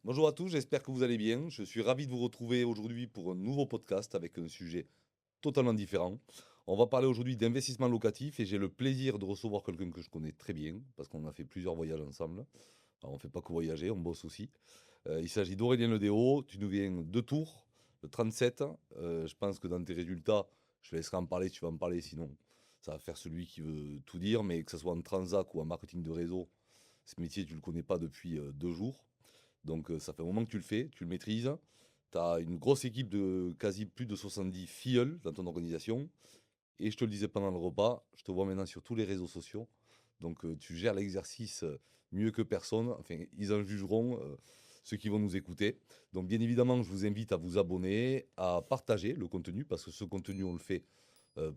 Bonjour à tous, j'espère que vous allez bien. Je suis ravi de vous retrouver aujourd'hui pour un nouveau podcast avec un sujet totalement différent. On va parler aujourd'hui d'investissement locatif et j'ai le plaisir de recevoir quelqu'un que je connais très bien parce qu'on a fait plusieurs voyages ensemble. Alors, on ne fait pas que voyager, on bosse aussi. Il s'agit d'Aurélien Ledéo, tu nous viens de Tours, le 37. Je pense que dans tes résultats, je te laisserai en parler, tu vas en parler, sinon ça va faire celui qui veut tout dire, mais que ce soit en transac ou en marketing de réseau, ce métier, tu ne le connais pas depuis 2 jours. Donc ça fait un moment que tu le fais, tu le maîtrises. Tu as une grosse équipe de quasi plus de 70 filleuls dans ton organisation. Et je te le disais pendant le repas, je te vois maintenant sur tous les réseaux sociaux. Donc tu gères l'exercice mieux que personne. Enfin, ils en jugeront ceux qui vont nous écouter. Donc bien évidemment, je vous invite à vous abonner, à partager le contenu, parce que ce contenu, on le fait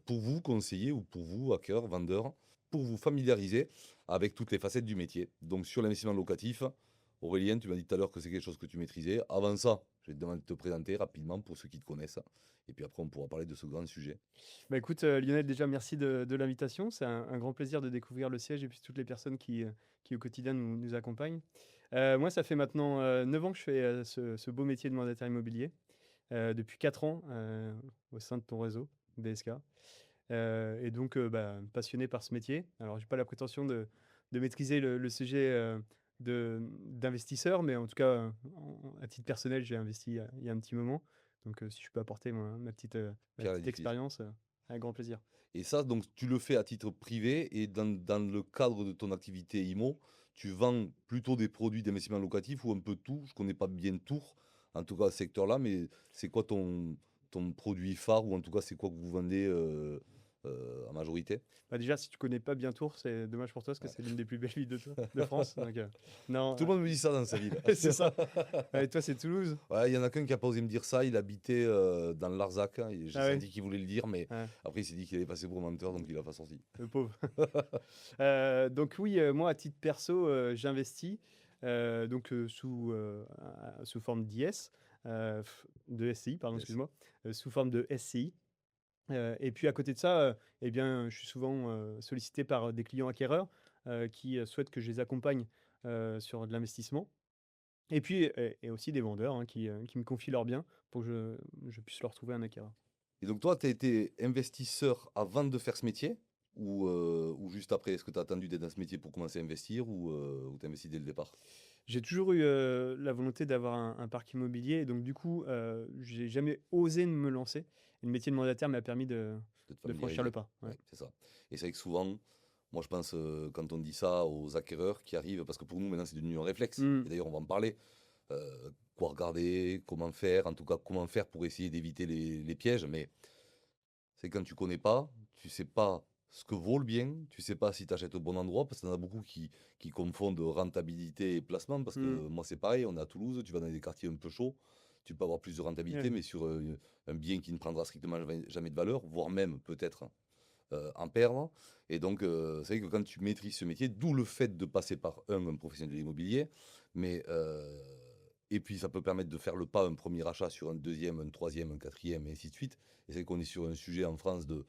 pour vous, conseiller, ou pour vous, hackers, vendeurs, pour vous familiariser avec toutes les facettes du métier. Donc sur l'investissement locatif, Aurélien, tu m'as dit tout à l'heure que c'est quelque chose que tu maîtrisais. Avant ça, je vais te demander de te présenter rapidement pour ceux qui te connaissent. Et puis après, on pourra parler de ce grand sujet. Bah écoute, Lionel, déjà merci de l'invitation. C'est un grand plaisir de découvrir le siège et puis toutes les personnes qui au quotidien nous accompagnent. Moi, ça fait maintenant 9 ans que je fais ce beau métier de mandataire immobilier, depuis 4 ans au sein de ton réseau, BSK. Et donc, passionné par ce métier. Alors, j'ai pas la prétention de maîtriser le sujet d'investisseur, mais en tout cas, à titre personnel, j'ai investi il y a un petit moment. Donc, si je peux apporter ma Pierre petite l'édifice. expérience, avec grand plaisir. Et ça, donc, tu le fais à titre privé et dans le cadre de ton activité IMO, tu vends plutôt des produits d'investissement locatif ou un peu tout. Je connais pas bien Tours, en tout cas ce secteur-là, mais c'est quoi ton produit phare ou en tout cas c'est quoi que vous vendez en majorité? Bah, déjà, si tu connais pas bien Tours, c'est dommage pour toi parce que Ouais. c'est l'une des plus belles villes de France. Donc, non, Tout le monde me dit ça dans sa ville. c'est ça. Et toi, c'est Toulouse? Ouais, il y en a qu'un qui a pas osé me dire ça. Il habitait dans le Larzac, hein, et j'ai Ah ouais? senti qu'il voulait le dire, mais Ouais, après il s'est dit qu'il allait passer pour un menteur, donc il a pas sorti. le pauvre. Donc oui, moi, à titre perso, j'investis sous forme d'IS, de SCI, pardon, Yes. excuse-moi, sous forme de SCI. Et puis à côté de ça, eh bien, je suis souvent sollicité par des clients acquéreurs qui souhaitent que je les accompagne sur de l'investissement. Et puis, et aussi des vendeurs hein, qui me confient leurs biens pour que je puisse leur trouver un acquéreur. Et donc toi, tu as été investisseur avant de faire ce métier ou juste après? Est-ce que tu as attendu d'être dans ce métier pour commencer à investir ou tu as investi dès le départ? J'ai toujours eu la volonté d'avoir un parc immobilier, et donc du coup, j'ai jamais osé me lancer. Et le métier de mandataire m'a permis De te de franchir le familiariser. pas. Ouais. Ouais, c'est ça. Et c'est vrai que souvent, moi je pense, quand on dit ça aux acquéreurs qui arrivent, parce que pour nous maintenant c'est devenu un réflexe, Hmm. et d'ailleurs on va en parler, quoi regarder, comment faire, en tout cas comment faire pour essayer d'éviter les pièges, mais c'est quand tu connais pas, tu sais pas ce que vaut le bien, tu sais pas si tu achètes au bon endroit, parce qu'il y en a beaucoup qui confondent rentabilité et placement, parce que Hmm. moi c'est pareil, on est à Toulouse, tu vas dans des quartiers un peu chauds, tu peux avoir plus de rentabilité, Ouais. mais sur un bien qui ne prendra strictement jamais de valeur, voire même peut-être en perdre. Et donc c'est vrai que quand tu maîtrises ce métier, d'où le fait de passer par un professionnel de l'immobilier, mais et puis ça peut permettre de faire le pas, un premier achat sur un deuxième, un troisième, un quatrième, et ainsi de suite. Et c'est qu'on est sur un sujet en France de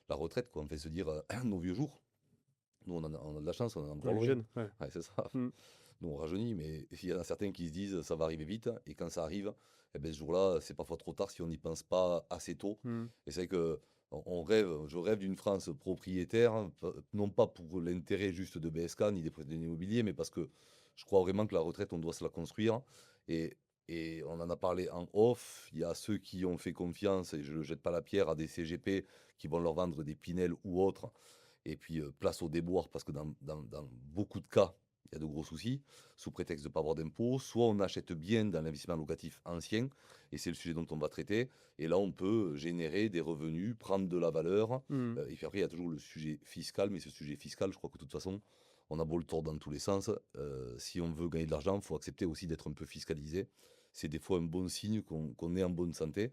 la retraite, quoi. On fait se dire nos vieux jours. Nous, on a de la chance, on est On encore est loin. jeune. Ouais. Ouais, c'est ça. Hmm. Nous, on rajeunit, mais il y en a certains qui se disent ça va arriver vite. Et quand ça arrive, eh ben, ce jour-là, c'est parfois trop tard si on n'y pense pas assez tôt. Hmm. Et c'est vrai que on rêve, je rêve d'une France propriétaire, hein, non pas pour l'intérêt juste de BSK ni des prêts immobiliers, mais parce que je crois vraiment que la retraite, on doit se la construire. Et, et on en a parlé en off. Il y a ceux qui ont fait confiance, et je ne jette pas la pierre, à des CGP qui vont leur vendre des Pinel ou autres. Et puis, place au déboire, parce que dans beaucoup de cas, il y a de gros soucis, sous prétexte de ne pas avoir d'impôts. Soit on achète bien dans l'investissement locatif ancien, et c'est le sujet dont on va traiter. Et là, on peut générer des revenus, prendre de la valeur. Hmm. Et puis après, il y a toujours le sujet fiscal. Mais ce sujet fiscal, je crois que de toute façon, on a beau le tordre dans tous les sens. Si on veut gagner de l'argent, il faut accepter aussi d'être un peu fiscalisé. C'est des fois un bon signe qu'on est en bonne santé.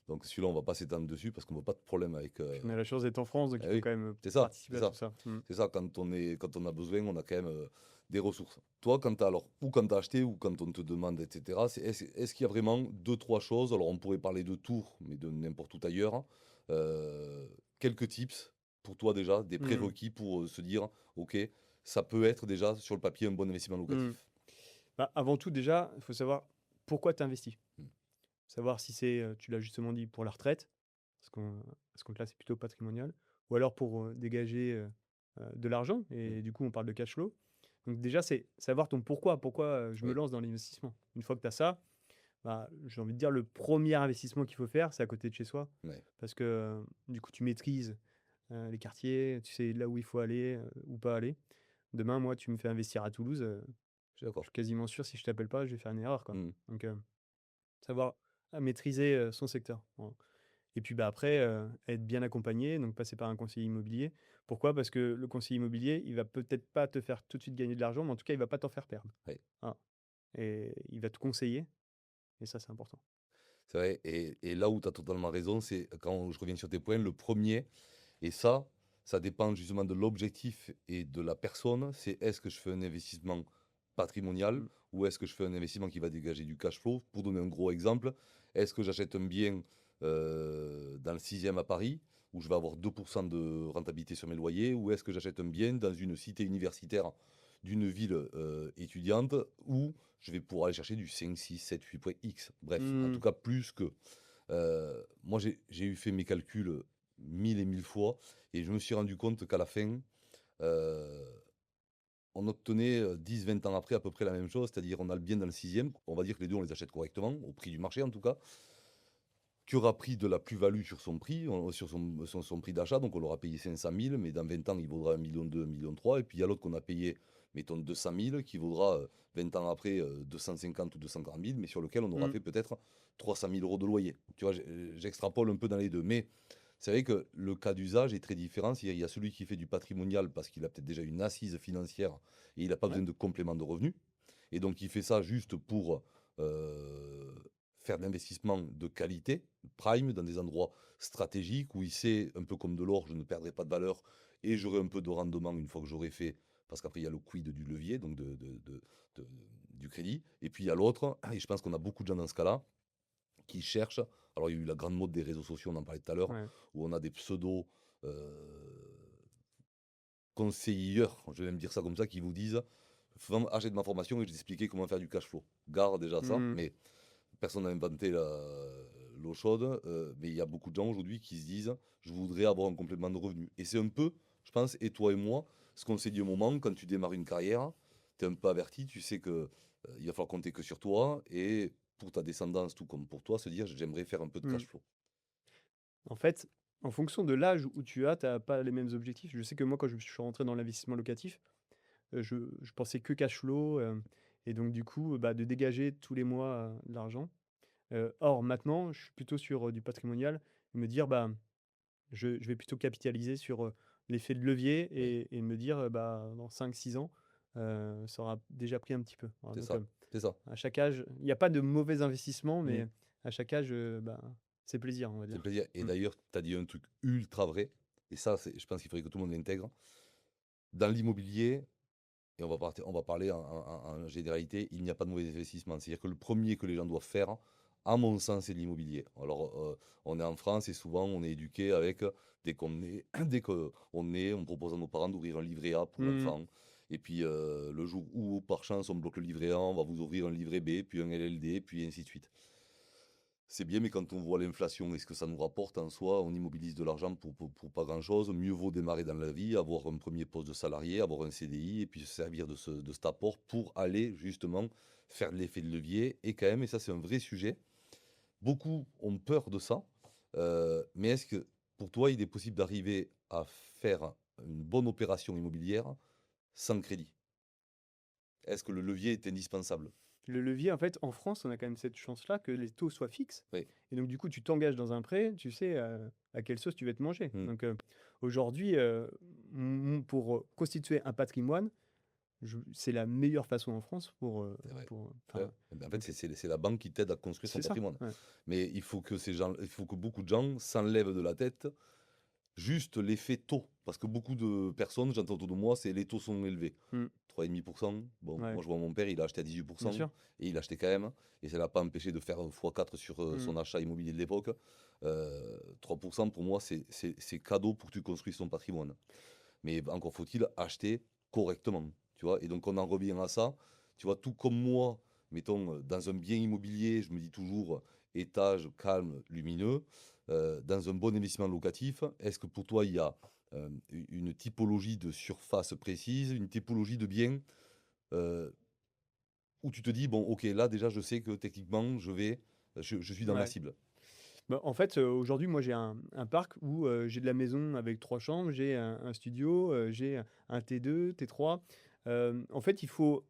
Donc celui-là, on va pas s'étendre dessus parce qu'on ne veut pas de problème avec. Puis on a la chance d'être en France, donc Eh il faut oui, quand même c'est ça, c'est participer à tout ça. ça. Hmm. C'est ça, quand on a besoin, on a quand même des ressources. Toi, ou quand tu as acheté, ou quand on te demande, etc., est-ce qu'il y a vraiment deux, trois choses? Alors, on pourrait parler de Tours, mais de n'importe où ailleurs. Quelques tips pour toi déjà, des Hmm. prérequis pour se dire, OK, ça peut être déjà sur le papier un bon investissement Hmm. locatif. Bah, avant tout, déjà, il faut savoir pourquoi tu investis. Mmh. Savoir si c'est, tu l'as justement dit, pour la retraite, parce qu'on à ce compte-là, c'est plutôt patrimonial, ou alors pour, dégager, de l'argent Mmh. et du coup, on parle de cash flow. Donc déjà, c'est savoir ton pourquoi. Pourquoi, je me Oui. lance dans l'investissement? Une fois que tu as ça, bah, j'ai envie de dire le premier investissement qu'il faut faire, c'est à côté de chez soi. Ouais. Parce que, du coup, tu maîtrises, les quartiers, tu sais là où il faut aller, ou pas aller. Demain, moi, tu me fais investir à Toulouse, Je suis je d'accord. suis quasiment sûr si je t'appelle pas, je vais faire une erreur, quoi. Mmh. Donc, savoir maîtriser, son secteur. Voilà. Et puis, bah, après, être bien accompagné, donc passer par un conseiller immobilier. Pourquoi? Parce que le conseiller immobilier, il va peut-être pas te faire tout de suite gagner de l'argent, mais en tout cas, il va pas t'en faire perdre. Ouais. Voilà, et il va te conseiller et ça, c'est important. C'est vrai et là où tu as totalement raison, c'est quand je reviens sur tes points, le premier et ça dépend justement de l'objectif et de la personne, c'est est-ce que je fais un investissement patrimonial Mmh. ou est-ce que je fais un investissement qui va dégager du cash flow? Pour donner un gros exemple, est-ce que j'achète un bien, dans le 6e à Paris où je vais avoir 2 de rentabilité sur mes loyers? Ou est-ce que j'achète un bien dans une cité universitaire d'une ville, étudiante où je vais pouvoir aller chercher du 5, 6, 7, 8 points X? Bref, en tout Mmh. cas plus que. Moi j'ai eu fait mes calculs, 1000 et 1000 fois et je me suis rendu compte qu'à la fin, heu, on obtenait, 10-20 ans après à peu près la même chose. C'est-à-dire on a le bien dans le 6e, on va dire que les 2 on les achète correctement, au prix du marché en tout cas, qui aura pris de la plus-value sur son prix, sur son prix d'achat, donc on l'aura payé 500 000, mais dans 20 ans il vaudra 1 200 000, 1 300 000 et puis il y a l'autre qu'on a payé, mettons 200 000 qui vaudra, 20 ans après, 250 ou 240 000 mais sur lequel on aura Mmh. fait peut-être 300 000 € de loyer. Tu vois? J'extrapole un peu dans les 2, mais c'est vrai que le cas d'usage est très différent. C'est-à-dire il y a celui qui fait du patrimonial parce qu'il a peut-être déjà une assise financière et il n'a pas Ouais. besoin de complément de revenus et donc il fait ça juste pour, heu, faire de l'investissement de qualité, prime, dans des endroits stratégiques où il sait, un peu comme de l'or, je ne perdrai pas de valeur et j'aurai un peu de rendement une fois que j'aurai fait, parce qu'après il y a le quid du levier, donc de du crédit et puis il y a l'autre et je pense qu'on a beaucoup de gens dans ce cas-là qui cherchent. Alors, il y a eu la grande mode des réseaux sociaux, on en parlait tout à l'heure, Ouais. où on a des pseudos conseilleurs, je vais même dire ça comme ça, qui vous disent achète ma formation et je vais t'expliquer comment faire du cash flow. Gare déjà ça, Mmh. mais personne n'a inventé l'eau chaude, mais il y a beaucoup de gens aujourd'hui qui se disent je voudrais avoir un complément de revenu. Et c'est un peu, je pense, et toi et moi, ce qu'on s'est dit au moment quand tu démarres une carrière, tu es un peu averti, tu sais que il va falloir compter que sur toi et pour ta descendance, tout comme pour toi, se dire j'aimerais faire un peu de Mmh. cash flow. En fait, en fonction de l'âge où tu as pas les mêmes objectifs. Je sais que moi, quand je suis rentré dans l'investissement locatif, je pensais que cash flow, et donc du coup, bah, de dégager tous les mois, de l'argent. Or maintenant, je suis plutôt sur, du patrimonial, me dire: «Bah, je vais plutôt capitaliser sur, l'effet de levier Oui, et me dire, bah, dans 5 6 ans, ça aura déjà pris un petit peu». Voilà, c'est donc, ça, c'est ça. à chaque âge, il n'y a pas de mauvais investissement, Mmh. mais à chaque âge, bah, c'est plaisir, on va C'est dire. plaisir. Et Mmh. d'ailleurs, tu as dit un truc ultra vrai, et ça, je pense qu'il faudrait que tout le monde l'intègre. Dans l'immobilier, et on va parler en généralité, il n'y a pas de mauvais investissement. C'est-à-dire que le premier que les gens doivent faire, à mon sens, c'est l'immobilier. Alors, on est en France et souvent on est éduqué avec, dès qu'on est, dès qu'on est, on propose à nos parents d'ouvrir un livret A pour Mmh. l'enfant. Et puis, le jour où, par chance, on bloque le livret A, on va vous ouvrir un livret B, puis un LLD, puis ainsi de suite. C'est bien, mais quand on voit l'inflation et ce que ça nous rapporte en soi, on immobilise de l'argent pour pas grand-chose. Mieux vaut démarrer dans la vie, avoir un premier poste de salarié, avoir un CDI, et puis se servir de cet apport pour aller justement faire de l'effet de levier. Et quand même, et ça c'est un vrai sujet, beaucoup ont peur de ça. Mais est-ce que pour toi, il est possible d'arriver à faire une bonne opération immobilière sans crédit? Est-ce que le levier est indispensable? Le levier, en fait, en France, on a quand même cette chance-là que les taux soient fixes Oui. et donc du coup, tu t'engages dans un prêt, tu sais, à quelle sauce tu vas te manger. Hmm, Donc, aujourd'hui, pour, constituer un patrimoine, c'est la meilleure façon en France c'est vrai. Ouais. enfin, Eh ben, en fait, donc c'est la banque qui t'aide à construire son c'est ça, patrimoine. ouais. Mais il faut que beaucoup de gens s'enlèvent de la tête juste l'effet taux. Parce que beaucoup de personnes, j'entends autour de moi, c'est les taux sont élevés. Mmh, 3,5%. Bon, ouais, moi je vois mon père, il a acheté à bien 18% sûr. et il achetait quand même. Et ça l'a pas empêché de faire x4 sur Mmh, son achat immobilier de l'époque. 3% pour moi, c'est cadeau pour que tu construises ton patrimoine. Mais encore faut-il acheter correctement. Tu vois, et donc on en revient à ça. Tu vois, tout comme moi, mettons, dans un bien immobilier, je me dis toujours étage calme, lumineux. Dans un bon investissement locatif, est-ce que pour toi, il y a une typologie de surface précise, une typologie de bien euh, où tu te dis, bon, ok, là déjà, je sais que techniquement, je suis dans ma Ouais. cible. Bah, en fait, aujourd'hui, moi, j'ai un parc où, j'ai de la maison avec 3 chambres, j'ai un studio, j'ai un T2, T3. En fait, il faut,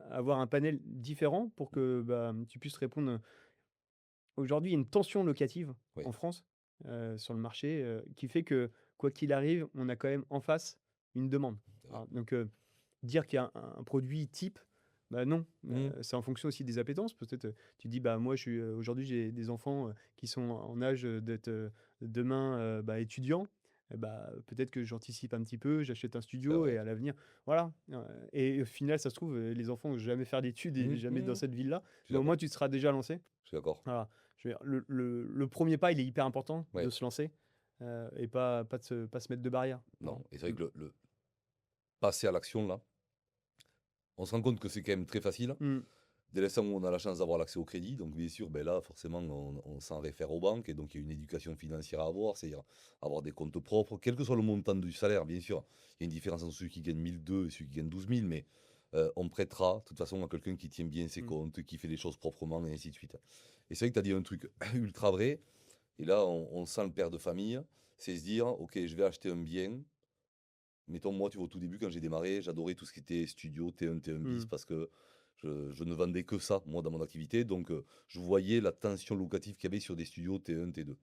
avoir un panel différent pour que, bah, tu puisses répondre. Aujourd'hui, il y a une tension locative Oui, en France, sur le marché, qui fait que, quoi qu'il arrive, on a quand même en face une demande. c'est vrai. Alors donc, dire qu'il y a un produit type, bah, non, Mhm. c'est en fonction aussi des appétences. Peut-être, tu dis: «Bah, moi, je suis, aujourd'hui, j'ai des enfants, qui sont en âge, d'être, demain, bah, étudiants». Et bah, peut-être que j'anticipe un petit peu, j'achète un C'est studio et vrai. à l'avenir voilà, et au final, ça se trouve, les enfants vont jamais faire d'études et Mhm, jamais dans mhm. cette ville-là, Je suis mais au moins d'accord. tu te seras déjà lancé. Je suis d'accord. Voilà, je veux dire le 1er pas, il est hyper important de Ouais, se lancer, et pas se mettre de barrières. Voilà. non. Et c'est vrai Mmh. que le passer à l'action, là, on se rend compte que c'est quand même très facile. Mmh. Dès l'instant où on a la chance d'avoir l'accès au crédit, donc bien sûr, ben là, forcément, on s'en réfère aux banques, et donc il y a une éducation financière à avoir, c'est-à-dire avoir des comptes propres, quel que soit le montant du salaire, bien sûr. Il y a une différence entre ceux qui gagnent 1 200 et ceux qui gagnent 12 000, mais on prêtera, de toute façon, à quelqu'un qui tient bien ses Mmh. comptes, qui fait les choses proprement, et ainsi de suite. Et c'est vrai que tu as dit un truc ultra vrai, et là, on sent le père de famille, c'est se dire, ok, je vais acheter un bien. Mettons, moi, tu vois, au tout début, quand j'ai démarré, j'adorais tout ce qui était studio, T1, T1 bis, Mmh. parce que je ne vendais que ça, moi, dans mon activité. Donc, je voyais la tension locative qu'il y avait sur des studios T1, T2.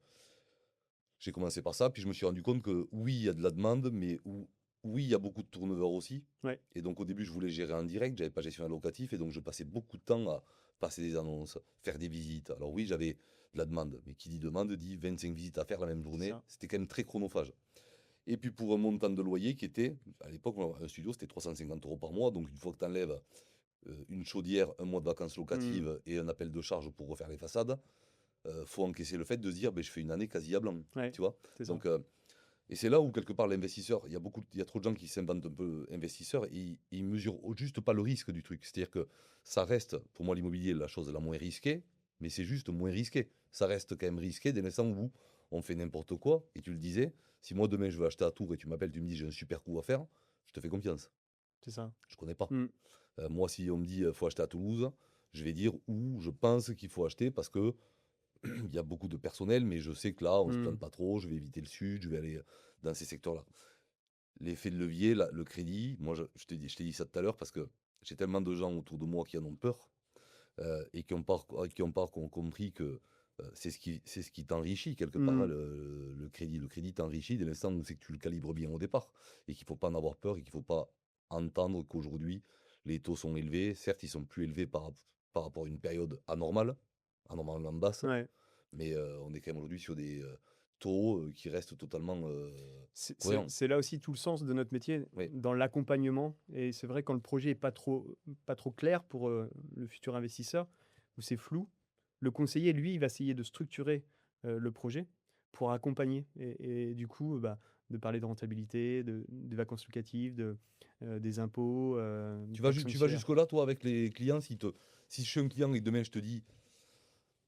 J'ai commencé par ça, puis je me suis rendu compte que oui, il y a de la demande, mais oui, il y a beaucoup de turnover aussi. Ouais, Et donc, au début, je voulais gérer en direct, j'avais pas gestionnaire locatif, et donc je passais beaucoup de temps à passer des annonces, faire des visites. Alors oui, j'avais de la demande, mais qui dit demande dit 25 visites à faire la même c'est journée. ça. C'était quand même très chronophage. Et puis pour un montant de loyer qui était, à l'époque, un studio, c'était 350 € par mois. Donc une fois que tu enlèves une chaudière, un mois de vacances Mmh. locatives et un appel de charge pour refaire les façades, faut encaisser le fait de se dire, ben, je fais une année quasi à blanc. Ouais, Tu vois. c'est ça. Donc, et c'est là où quelque part l'investisseur, il y a trop de gens qui s'inventent un peu investisseurs, et ils mesurent juste pas le risque du truc. C'est-à-dire que ça reste, pour moi, l'immobilier, la chose la moins risquée, mais c'est juste moins risqué. Ça reste quand même risqué dès l'instant où on fait n'importe quoi. Et tu le disais, si moi demain je veux acheter à Tours et tu m'appelles, tu me dis j'ai un super coup à faire, je te fais confiance. C'est ça. Je connais pas. Mmh. Moi, si on me dit faut acheter à Toulouse, je vais dire où je pense qu'il faut acheter parce que il y a beaucoup de personnel, mais je sais que là, on se Mmh. plante pas trop, je vais éviter le sud, je vais aller dans ces secteurs-là. L'effet de levier, le crédit, moi je t'ai dit ça tout à l'heure parce que j'ai tellement de gens autour de moi qui en ont peur, et qui ont compris que c'est ce qui t'enrichit quelque part, hein, Mmh. le crédit. Le crédit t'enrichit dès l'instant où c'est que tu le calibres bien au départ, et qu'il ne faut pas en avoir peur, et qu'il ne faut pas entendre qu'aujourd'hui les taux sont élevés. Certes, ils sont plus élevés par rapport à une période anormale, anormalement basse, Ouais. mais on est quand même aujourd'hui sur des taux qui restent totalement C'est cohérents. c'est là aussi tout le sens de notre métier, Oui. dans l'accompagnement, et c'est vrai quand le projet est pas trop clair pour, le futur investisseur, ou c'est flou, le conseiller, lui, il va essayer de structurer, le projet pour accompagner, et du coup, bah, de parler de rentabilité, des vacances locatives, des impôts, taxes Tu vas foncières. jusque-là, toi, avec les clients, si je suis un client et que demain je te dis,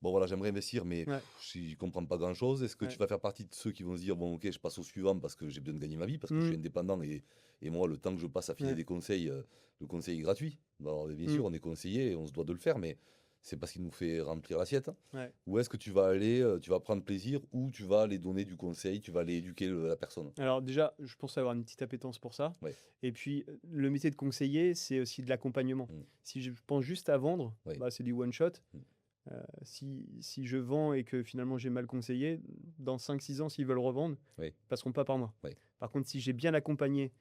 bon voilà, j'aimerais investir, mais Ouais, je ne comprends pas grand-chose, est-ce que tu ouais. vas faire partie de ceux qui vont se dire, bon ok, je passe au suivant parce que j'ai besoin de gagner ma vie, parce que je suis Mmh, indépendant, et moi, le temps que je passe à filer ouais, des conseils, le conseil est gratuit. Bon, alors, bien mmh, sûr, on est conseillé et on se doit de le faire, mais c'est parce qu'il nous fait remplir l'assiette. ouais. Ou est-ce que tu vas aller, tu vas prendre plaisir, ou tu vas aller donner du conseil, tu vas aller éduquer la personne? Alors déjà, je pense avoir une petite appétence pour ça, Oui, et puis, le métier de conseiller, c'est aussi de l'accompagnement. mm, Si je pense juste à vendre, oui, bah, c'est du one shot. mm, Si je vends et que finalement j'ai mal conseillé, dans 5 6 ans, s'ils veulent revendre, oui, ils passeront pas par moi. oui. Par contre, si j'ai bien accompagné,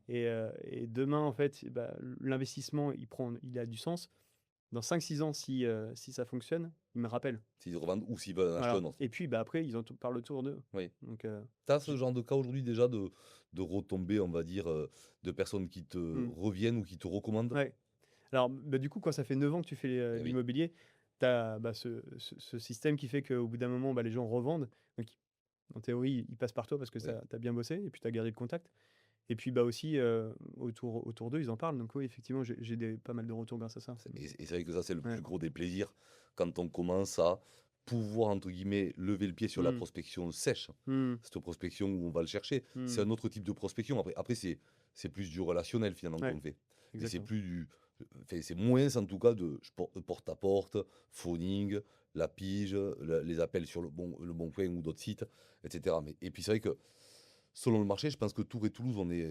et demain, en fait, bah, l'investissement, il a du sens. Dans 5 6 ans, si ça fonctionne, ils me rappellent. S'ils revendent ou s'ils veulent en acheter Voilà, un autre. et puis, bah, après, ils en parlent autour d'eux. Oui. Donc, Tu as ce j'ai genre de cas aujourd'hui déjà de retombées, on va dire, de personnes qui te mmh, reviennent ou qui te recommandent? ouais. Alors, bah, du coup, quand ça fait 9 ans que tu fais, Eh oui. l'immobilier, tu as, bah, ce système qui fait qu'au bout d'un moment, bah, les gens revendent. Donc, en théorie, ils passent par toi parce que Oui, tu as bien bossé et puis tu as gardé le contact. Et puis, bah, aussi, autour d'eux, ils en parlent. Donc oui, effectivement, j'ai des pas mal de retours grâce à ça. Et c'est vrai que ça, c'est le Ouais. plus gros des plaisirs quand on commence à pouvoir, entre guillemets, «lever le pied» sur la Mmh. prospection sèche. Mmh. Cette prospection où on va le chercher. C'est Mmh. un autre type de prospection. Après c'est plus du relationnel finalement Ouais, qu'on fait. Mais c'est exactement. plus du enfin, c'est moins en tout cas de porte à porte, phoning, la pige, les appels sur le Bon Coin ou d'autres sites, et cetera. Mais et puis c'est vrai que selon le marché, je pense que Tours et Toulouse, on est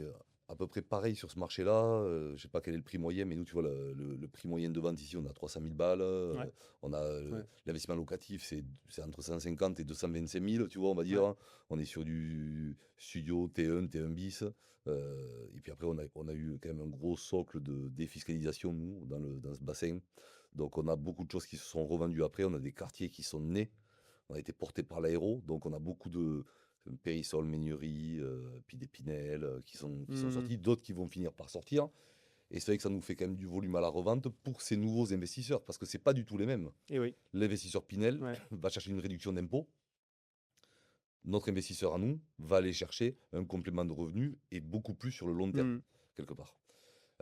à peu près pareil sur ce marché-là. Je sais pas quel est le prix moyen, mais nous, tu vois, le prix moyen de vente ici, on a 300 000 balles. Ouais, On a ouais, l'investissement locatif, c'est entre 150 et 225 000, tu vois, on va ouais. dire. On est sur du studio T1, T1 bis. Et puis après, on a eu quand même un gros socle de défiscalisation, nous, dans ce bassin. Donc, on a beaucoup de choses qui se sont revendues après. On a des quartiers qui sont nés. On a été porté par l'aéro, donc on a beaucoup de Périssol, Ménurie, puis des Pinel qui sont Mmh. sortis, d'autres qui vont finir par sortir. Et c'est vrai que ça nous fait quand même du volume à la revente pour ces nouveaux investisseurs, parce que c'est pas du tout les mêmes. Et oui, L'investisseur Pinel ouais. va chercher une réduction d'impôt. Notre investisseur à nous va aller chercher un complément de revenus et beaucoup plus sur le long terme, Mmh. quelque part.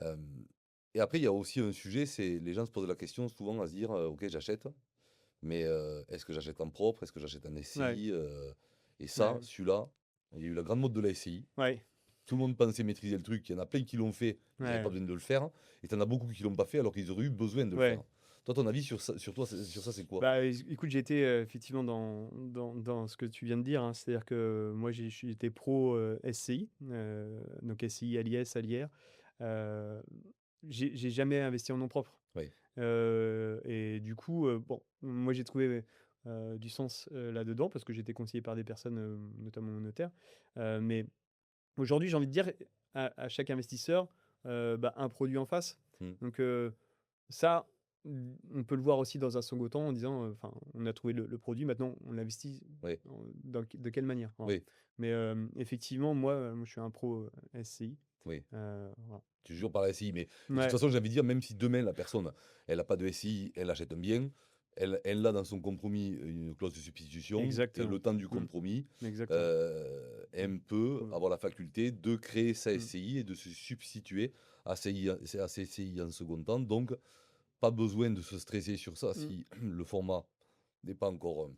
Euh, et après, il y a aussi un sujet, c'est les gens se posent la question souvent à se dire, ok, j'achète, mais est-ce que j'achète en propre? Est-ce que j'achète en Ouais, SCI? Et ça, ouais, celui-là, il y a eu la grande mode de la SCI. ouais, Tout le monde pensait maîtriser le truc. Il y en a plein qui l'ont fait, ils n'avaient pas ouais, besoin de le faire. Et tu en as beaucoup qui l'ont pas fait alors qu'ils auraient eu besoin de le ouais. faire. Toi, ton avis sur ça, sur ça, c'est quoi? Bah, écoute, j'ai été, effectivement dans ce que tu viens de dire, hein. C'est-à-dire que moi, j'étais pro, SCI, donc SCI, à l'IS, à l'IR. Heu, j'ai jamais investi en nom propre. Oui, Et du coup, bon, moi j'ai trouvé, du sens, là-dedans parce que j'étais conseillé par des personnes, notamment mon notaire. Mais aujourd'hui, j'ai envie de dire à chaque investisseur, bah, un produit en face. mm, Donc, ça, on peut le voir aussi dans un second temps en disant, enfin, on a trouvé le produit, maintenant on l'investit oui, de quelle manière? Voilà. oui, Mais, effectivement, moi je suis un pro, SCI. oui. Voilà. Tu jures par la SCI. Mais de toute Ouais, façon, j'ai envie de dire, même si demain, la personne, elle n'a pas de SCI, elle achète un bien, elle a dans son compromis une clause de substitution. Et exactement. le temps du Mmh, compromis, exactement. Mmh, elle peut mmh, avoir la faculté de créer sa mmh, SCI et de se substituer à ses SCI en second temps. Donc, pas besoin de se stresser sur ça mmh. si le format n'est pas encore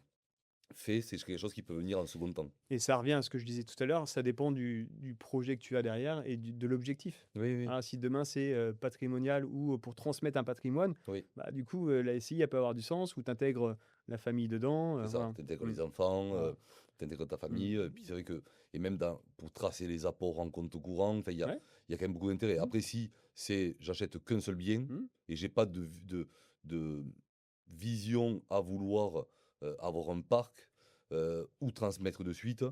fait, c'est quelque chose qui peut venir en second temps. Et ça revient à ce que je disais tout à l'heure, ça dépend du projet que tu as derrière et de l'objectif. Oui, oui, Voilà, si demain c'est patrimonial ou pour transmettre un patrimoine, oui, bah, du coup, la SCI, elle peut avoir du sens, où tu intègres la famille dedans. c'est ça. Voilà. Tu intègres Mm. les enfants, Voilà. tu intègres ta Mm. famille, puis c'est vrai que, et même pour tracer les apports en compte courant, enfin, Ouais. il y a quand même beaucoup d'intérêt. Mm. Après, si c'est j'achète qu'un seul bien Mm. et j'ai pas de vision à vouloir avoir un parc ou transmettre de suite,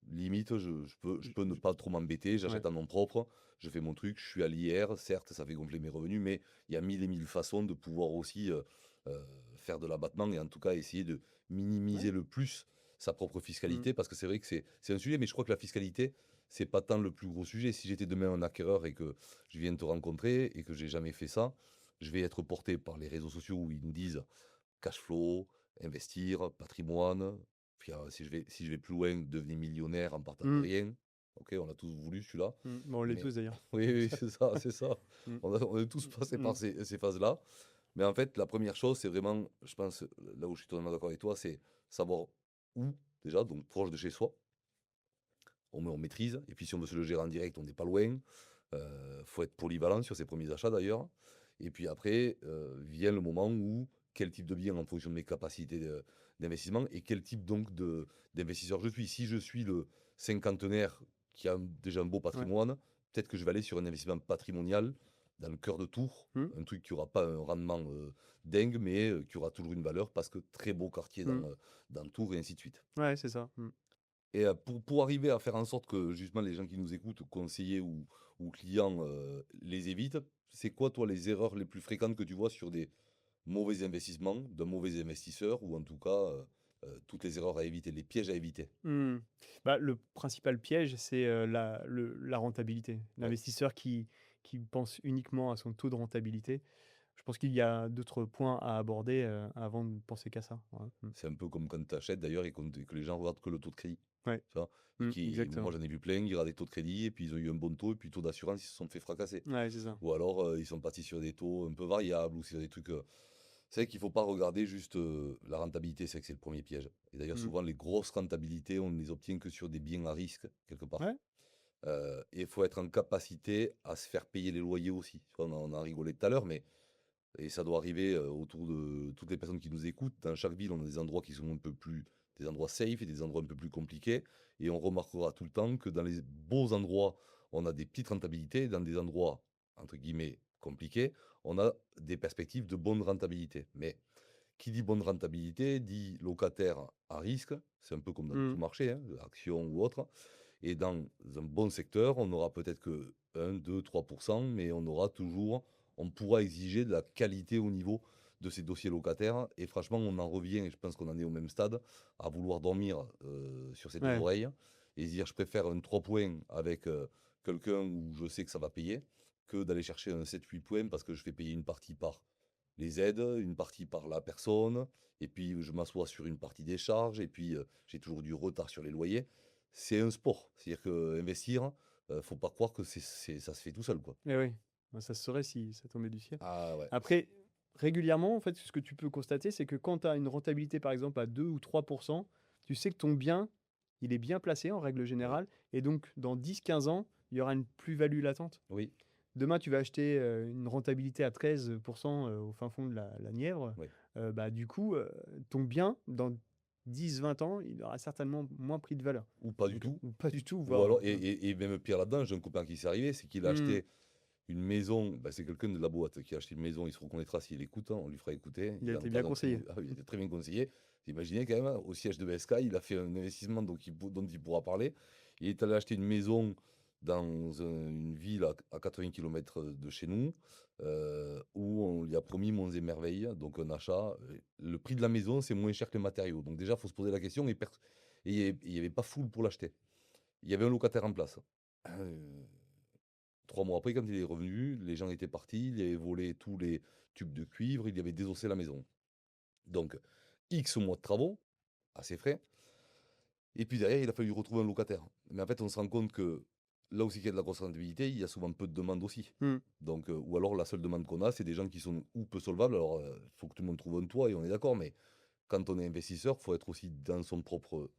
limite, je peux ne pas trop m'embêter, Ouais. j'achète en nom propre, je fais mon truc, je suis à l'IR, certes, ça fait gonfler mes revenus, mais il y a mille et mille façons de pouvoir aussi faire de l'abattement et en tout cas essayer de Ouais. minimiser le plus sa propre Mm. fiscalité, parce que c'est vrai que c'est un sujet, mais je crois que la fiscalité, c'est pas tant le plus gros sujet. Si j'étais demain un acquéreur et que je viens te rencontrer et que j'ai jamais fait ça, je vais être porté par les réseaux sociaux où ils me disent cash flow, investir, patrimoine. Puis si je vais plus loin, devenir millionnaire en partant de Mm. rien. Ok, on l'a tous voulu celui-là. Mm. Bon, on l'est Mais tous d'ailleurs. oui, oui, c'est ça, c'est ça. Mm. On est tous passés Mm. par ces phases-là. Mais en fait, la première chose, c'est vraiment, je pense, là où je suis totalement d'accord avec toi, c'est savoir où, déjà, donc proche de chez soi. On maîtrise. Et puis si on veut se le gérer en direct, on n'est pas loin. Faut être polyvalent sur ses premiers achats d'ailleurs. Et puis après, vient le moment où quel type de bien en fonction de mes capacités d'investissement et quel type donc d'investisseur je suis. Si je suis le cinquantenaire qui a déjà un beau Ouais. patrimoine, peut-être que je vais aller sur un investissement patrimonial dans le cœur de Tours, Mm. un truc qui n'aura pas un rendement dingue, mais qui aura toujours une valeur parce que très beau quartier Mm. dans Tours et ainsi de suite. Ouais, c'est ça. Mm. Et pour arriver à faire en sorte que justement les gens qui nous écoutent, conseillers ou clients, les évitent, c'est quoi toi les erreurs les plus fréquentes que tu vois sur des mauvais investissements, d'un mauvais investisseur, ou en tout cas toutes les erreurs à éviter, les pièges à éviter? Mmh. Bah, le principal piège, c'est, la rentabilité. Oui, L'investisseur qui pense uniquement à son taux de rentabilité, je pense qu'il y a d'autres points à aborder, avant de penser qu'à ça. Voilà. Mmh. c'est un peu comme quand tu achètes d'ailleurs et que les gens regardent que le taux de crédit. Ouais. Tu vois? Moi, Exactement. j'en ai vu plein, ils gardent des taux de crédit et puis ils ont eu un bon taux et puis taux d'assurance, ils se sont fait fracasser. Ouais, c'est ça. Ou alors, ils sont partis sur des taux un peu variables ou sur des trucs, c'est vrai qu'il faut pas regarder juste, la rentabilité, c'est vrai que c'est le premier piège. Et d'ailleurs, Mmh. souvent, les grosses rentabilités, on ne les obtient que sur des biens à risque, quelque part. Ouais. Et il faut être en capacité à se faire payer les loyers aussi. Tu vois, on a rigolé tout à l'heure, mais et ça doit arriver, autour de toutes les personnes qui nous écoutent. Dans chaque ville, on a des endroits qui sont un peu plus des endroits safe et des endroits un peu plus compliqués et on remarquera tout le temps que dans les beaux endroits, on a des petites rentabilités, dans des endroits, entre guillemets, «compliqués», on a des perspectives de bonne rentabilité. Mais qui dit bonne rentabilité dit locataire à risque, c'est un peu comme dans Mmh. tout marché, hein, action ou autre. Et dans un bon secteur, on aura peut-être que 1, 2, 3%, mais on pourra exiger de la qualité au niveau de ces dossiers locataires. Et franchement, on en revient, et je pense qu'on en est au même stade, à vouloir dormir sur ses deux Ouais. oreilles et se dire je préfère un 3 points avec quelqu'un où je sais que ça va payer que d'aller chercher un 7, 8 points parce que je fais payer une partie par les aides, une partie par la personne, et puis je m'assois sur une partie des charges, et puis j'ai toujours du retard sur les loyers. C'est un sport. C'est-à-dire qu'investir, faut pas croire que ça se fait tout seul, quoi. Eh oui. Bah, ça se saurait si ça tombait du ciel. Ah ouais. Après, régulièrement, en fait, ce que tu peux constater, c'est que quand tu as une rentabilité, par exemple, à 2 ou 3%, tu sais que ton bien, il est bien placé en règle Oui, générale. Et donc, dans 10, 15 ans, il y aura une plus-value latente. oui, Demain, tu vas acheter une rentabilité à 13% au fin fond de la Nièvre. oui. Bah, du coup, ton bien, dans 10, 20 ans, il aura certainement moins pris de valeur. Ou pas du Donc, tout. ou pas du tout, Ou voire. alors, et même pire là-dedans, j'ai un copain qui s'est arrivé, c'est qu'il a Hmm. acheté une maison. Bah, c'est quelqu'un de la boîte qui a acheté une maison. Il se reconnaîtra s'il écoute, hein, on lui fera écouter. Il a Il été en parle bien dans conseillé. ah oui, il était très bien conseillé. Vous imaginez quand même, hein, au siège de BSK, il a fait un investissement dont il pourra parler. Il est allé acheter une maison dans une ville à 80 km de chez nous, où on lui a promis monts et merveilles. Donc un achat, le prix de la maison, c'est moins cher que les matériaux. Donc déjà, il faut se poser la question, et il n'y avait pas foule pour l'acheter. Il y avait un locataire en place. Euh, 3 mois après, quand il est revenu, les gens étaient partis, il avait volé tous les tubes de cuivre, il avait désossé la maison. Donc, X mois de travaux, à ses frais, et puis derrière, il a fallu retrouver un locataire. Mais en fait, on se rend compte que là aussi qu'il y a de la grosse rentabilité, il y a souvent peu de demandes aussi. Hmm. Donc, ou alors la seule demande qu'on a, c'est des gens qui sont ou peu solvables. Alors, il faut que tout le monde trouve un toit, et on est d'accord, mais quand on est investisseur, il faut être aussi dans son propre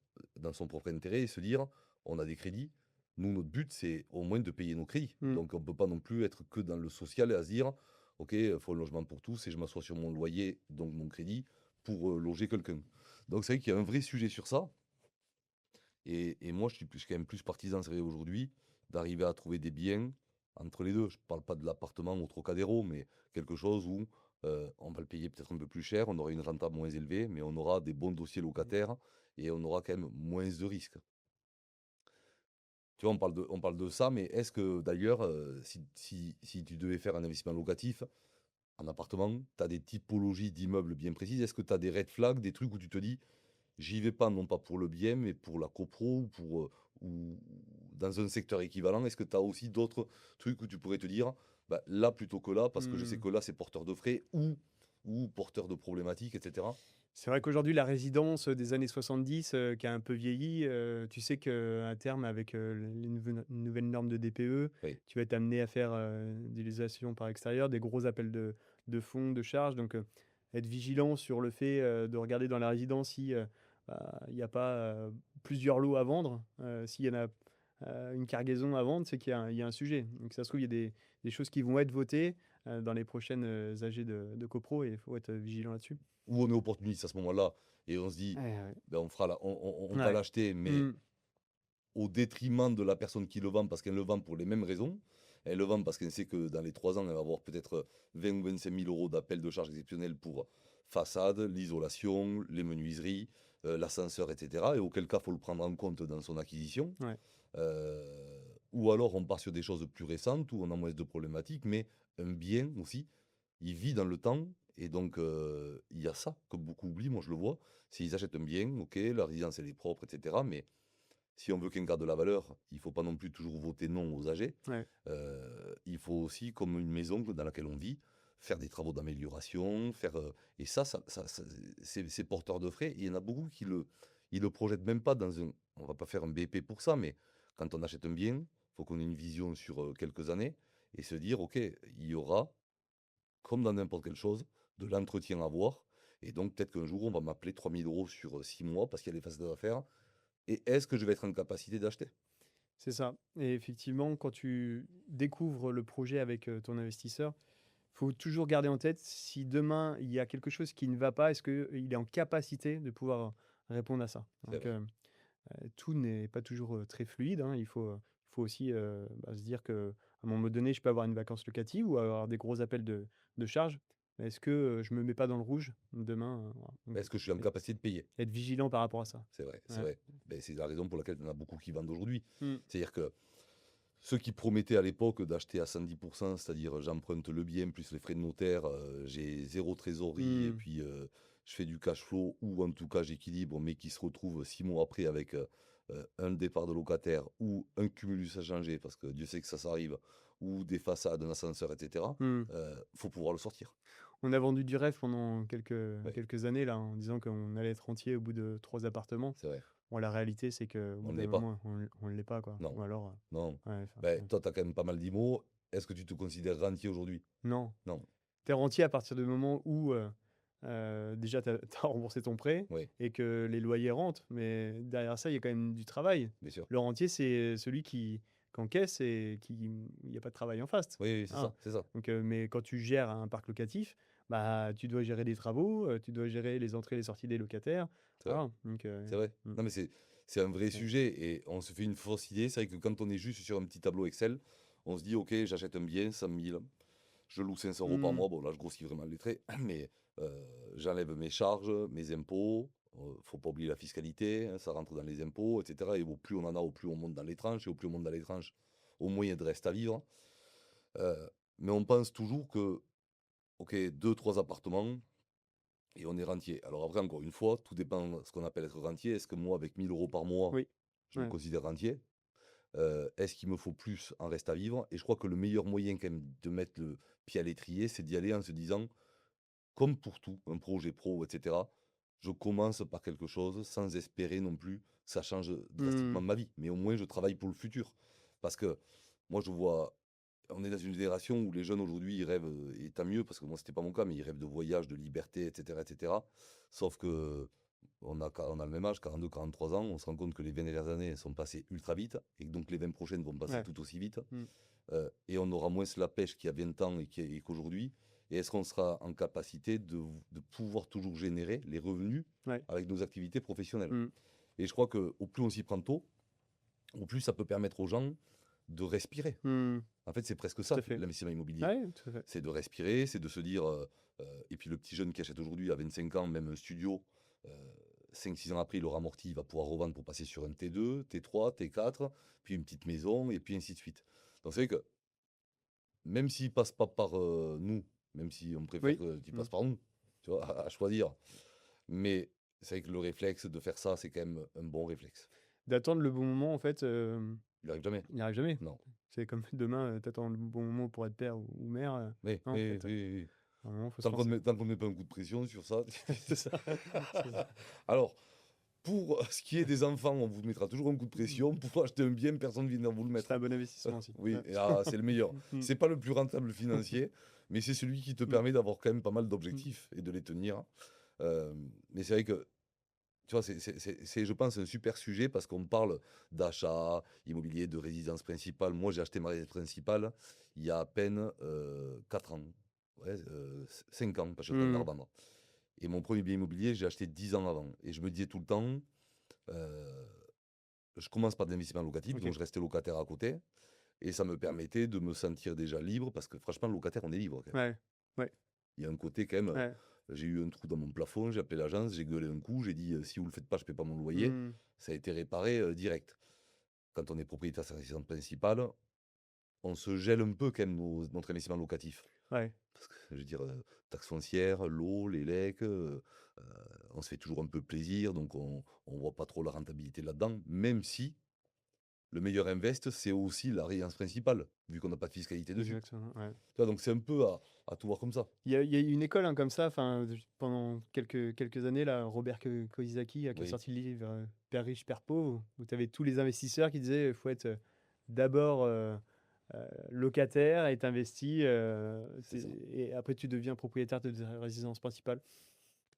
intérêt et se dire, on a des crédits. Nous, notre but, c'est au moins de payer nos crédits. Hmm. Donc, on ne peut pas non plus être que dans le social et à se dire, OK, il faut un logement pour tous et je m'assois sur mon loyer, donc mon crédit, pour loger quelqu'un. Donc, c'est vrai qu'il y a un vrai sujet sur ça. Et moi, je suis quand même plus partisan, c'est vrai, aujourd'hui, d'arriver à trouver des biens entre les deux. Je ne parle pas de l'appartement au Trocadéro, mais quelque chose où on va le payer peut-être un peu plus cher, on aura une renta moins élevée, mais on aura des bons dossiers locataires et on aura quand même moins de risques. Tu vois, on parle de ça, mais est-ce que d'ailleurs, si tu devais faire un investissement locatif en appartement, tu as des typologies d'immeubles bien précises? Est-ce que tu as des red flags, des trucs où tu te dis, j'y vais pas, non pas pour le bien, mais pour la copro ou dans un secteur équivalent. Est-ce que tu as aussi d'autres trucs où tu pourrais te dire, bah, là plutôt que là, parce que je sais Hmm. que là, c'est porteur de frais ou porteur de problématiques, etc. C'est vrai qu'aujourd'hui, la résidence des années 70, qui a un peu vieilli, tu sais qu'à terme, avec les nouvelles normes de DPE, Oui, tu vas être amené à faire des l'isolation par extérieur, des gros appels de fonds, de charges. Donc, être vigilant sur le fait de regarder dans la résidence si bah, il n'y a pas plusieurs lots à vendre. S'il y en a une cargaison à vendre, c'est qu'il y a un sujet. Donc, ça se trouve, il y a des choses qui vont être votées dans les prochaines AG de copro et il faut être vigilant là-dessus. où on est opportuniste à ce moment-là et on se dit, Ouais, ben, on va ouais. l'acheter, mais Mmh. au détriment de la personne qui le vend, parce qu'elle le vend pour les mêmes raisons. Elle le vend parce qu'elle sait que dans les 3 ans, elle va avoir peut-être 20 ou 25 000 euros d'appel de charges exceptionnels pour façade, l'isolation, les menuiseries, l'ascenseur, etc. Et auquel cas, il faut le prendre en compte dans son acquisition. Ouais. Ou alors, on part sur des choses plus récentes où on a moins de problématiques, mais un bien aussi, il vit dans le temps. Et donc, il y a ça que beaucoup oublient, moi je le vois. S'ils achètent un bien, ok, la résidence elle est propre, etc. Mais si on veut qu'un garde de la valeur, il ne faut pas non plus toujours voter non aux AG. Ouais. Il faut aussi, comme une maison dans laquelle on vit, faire des travaux d'amélioration, et ça, c'est porteur de frais. Il y en a beaucoup ils le projettent même pas dans un on va pas faire un BP pour ça, mais quand on achète un bien, il faut qu'on ait une vision sur, quelques années et se dire: «OK, il y aura, comme dans n'importe quelle chose, de l'entretien à avoir et donc peut-être qu'un jour on va m'appeler 3 000 € sur, 6 mois parce qu'il y a des facettes à faire et est-ce que je vais être en capacité d'acheter?» C'est ça. Et effectivement, quand tu découvres le projet avec ton investisseur, faut toujours garder en tête si demain il y a quelque chose qui ne va pas, est-ce qu'il est en capacité de pouvoir répondre à ça. C'est Donc, vrai. tout n'est pas toujours très fluide, hein. Il faut aussi se dire qu'à un moment donné, je peux avoir une vacance locative ou avoir des gros appels de charges. Mais est-ce que je me mets pas dans le rouge demain? Voilà. Mais Donc, est-ce que je suis en être, capacité de payer? être vigilant par rapport à ça. C'est vrai, c'est Ouais. vrai. Beh, c'est la raison pour laquelle il y en a beaucoup qui vendent aujourd'hui. Mm. C'est-à-dire que ceux qui promettaient à l'époque d'acheter à 110, c'est-à-dire j'emprunte le bien plus les frais de notaire, j'ai 0 trésorerie et Mm. puis, je fais du cash flow ou en tout cas j'équilibre, mais qui se retrouvent 6 mois après avec, un départ de locataire ou un cumulus à changer parce que Dieu sait que ça arrive ou des façades, un ascenseur et cetera, Mm. faut pouvoir le sortir. On a vendu du rêve pendant quelques, Ouais, quelques années là, en disant qu'on allait être rentier au bout de 3 appartements. c'est vrai. Bon, la réalité, c'est qu'au On bout ne d'un l'est pas. moment, on ne l'est pas, quoi. Non, Ou alors, non. ouais, enfin, Ben toi, tu as quand même pas mal d'IMO. Est-ce que tu te considères rentier aujourd'hui? non. Non. Tu es rentier à partir du moment où déjà tu as remboursé ton prêt Oui, et que les loyers rentrent. Mais derrière ça, il y a quand même du travail. bien sûr. Le rentier, c'est celui qui encaisse et qui il n'y a pas de travail en face. Oui, oui, c'est Voilà. ça, c'est ça. Donc, mais quand tu gères un parc locatif, bah, tu dois gérer des travaux, tu dois gérer les entrées et les sorties des locataires. C'est vrai. Voilà. Donc, C'est vrai. mmh, Non, mais c'est un vrai c'est sujet et on se fait une fausse idée. C'est vrai que quand on est juste sur un petit tableau Excel, on se dit, OK, j'achète un bien, 100 000, je loue 500 € par mmh, mois. Bon, là, je grossis vraiment les traits, mais j'enlève mes charges, mes impôts. Faut pas oublier la fiscalité, hein, ça rentre dans les impôts, etc. Et au plus on en a, au plus on monte dans les tranches, et au plus on monte dans les tranches, au moins il reste à vivre. Euh, mais on pense toujours que, OK, deux, trois appartements, et on est rentier. Alors après, encore une fois, tout dépend de ce qu'on appelle être rentier. Est-ce que moi, avec 1 000 € par mois, oui. je me Ouais. considère rentier? Est-ce qu'il me faut plus en reste à vivre? Et je crois que le meilleur moyen quand même de mettre le pied à l'étrier, c'est d'y aller en se disant, comme pour tout, un projet pro, etc., je commence par quelque chose sans espérer non plus que ça change drastiquement Mmh, ma vie. Mais au moins, je travaille pour le futur. Parce que moi, je vois, on est dans une génération où les jeunes aujourd'hui, ils rêvent, et tant mieux, parce que moi, c'était pas mon cas, mais ils rêvent de voyage, de liberté, etc., etc. Sauf que on a le même âge, 42, 43 ans, on se rend compte que les 20 dernières années sont passées ultra vite, et que donc les 20 prochaines vont passer ouais. tout aussi vite. Mmh, Et on aura moins la pêche qu'il y a 20 ans et qu'aujourd'hui. Et est-ce qu'on sera en capacité de pouvoir toujours générer les revenus ouais. avec nos activités professionnelles? Mmh, Et je crois qu'au plus on s'y prend tôt, au plus ça peut permettre aux gens de respirer. mmh, En fait, c'est presque tout ça, à fait. l'investissement immobilier. Ouais, tout à fait. C'est de respirer, c'est de se dire, et puis le petit jeune qui achète aujourd'hui à 25 ans, même un studio, euh, 5-6 ans après, il aura amorti, il va pouvoir revendre pour passer sur un T2, T3, T4, puis une petite maison, et puis ainsi de suite. Donc c'est vrai que même s'il passe pas par nous, même si on préfère Oui. qu'il Mmh. passe par nous, tu vois, à choisir. Mais c'est vrai que le réflexe de faire ça, c'est quand même un bon réflexe. D'attendre le bon moment, en fait, Il arrive jamais. il n'y arrive jamais. Non. C'est comme demain, tu le bon moment pour être père ou mère, Oui, non, en oui, fait, oui, oui, oui. à un moment, faut se lancer. Tant qu'on ne met pas un coup de pression sur ça. C'est ça, c'est ça. Alors, pour ce qui est des enfants, on vous mettra toujours un coup de Mmh. pression. Pour acheter un bien, personne ne viendra vous le C'est mettre. un bon investissement aussi. Oui, Ouais. et ah, c'est le meilleur. Mmh. C'est pas le plus rentable financier, mais c'est celui qui te Mmh. permet d'avoir quand même pas mal Mmh. d'objectifs et de les tenir. Mais c'est vrai que tu vois, je pense, un super sujet parce qu'on parle d'achat immobilier, de résidence principale. Moi, j'ai acheté ma résidence principale il y a à peine 4 ans. Ouais, 5 ans, parce que je suis en train de la Mmh. revendre. Et mon premier bien immobilier, j'ai acheté 10 ans avant. Et je me disais tout le temps, euh, je commence par de l'investissement locatif, donc OK. je restais locataire à côté. Et ça me permettait de me sentir déjà libre parce que franchement, locataire, on est libre quand même. Ouais. Ouais. Il y a un côté quand même, Ouais. j'ai eu un trou dans mon plafond, j'ai appelé l'agence, j'ai gueulé un coup, j'ai dit: «Si vous le faites pas, je paie pas mon loyer». Mmh. Ça a été réparé, direct. Quand on est propriétaire de sa résidence principale, on se gèle un peu quand même notre investissement locatif. Ouais. Parce que je veux dire, taxes foncières, l'eau, les legs, on se fait toujours un peu plaisir, donc on voit pas trop la rentabilité là-dedans, même si le meilleur invest, c'est aussi la résidence principale, vu qu'on n'a pas de fiscalité dessus. Exactement, ouais. Tu vois, donc c'est un peu à tout voir comme ça. Il y a une école, hein, comme ça, enfin, pendant quelques années, là, Robert Kiyosaki, qui a Oui, sorti le livre, Père riche, père pauvre, où tu avais tous les investisseurs qui disaient: «Il faut être, d'abord, locataire et tu investis, c'est ça. et après tu deviens propriétaire de ta résidence principale».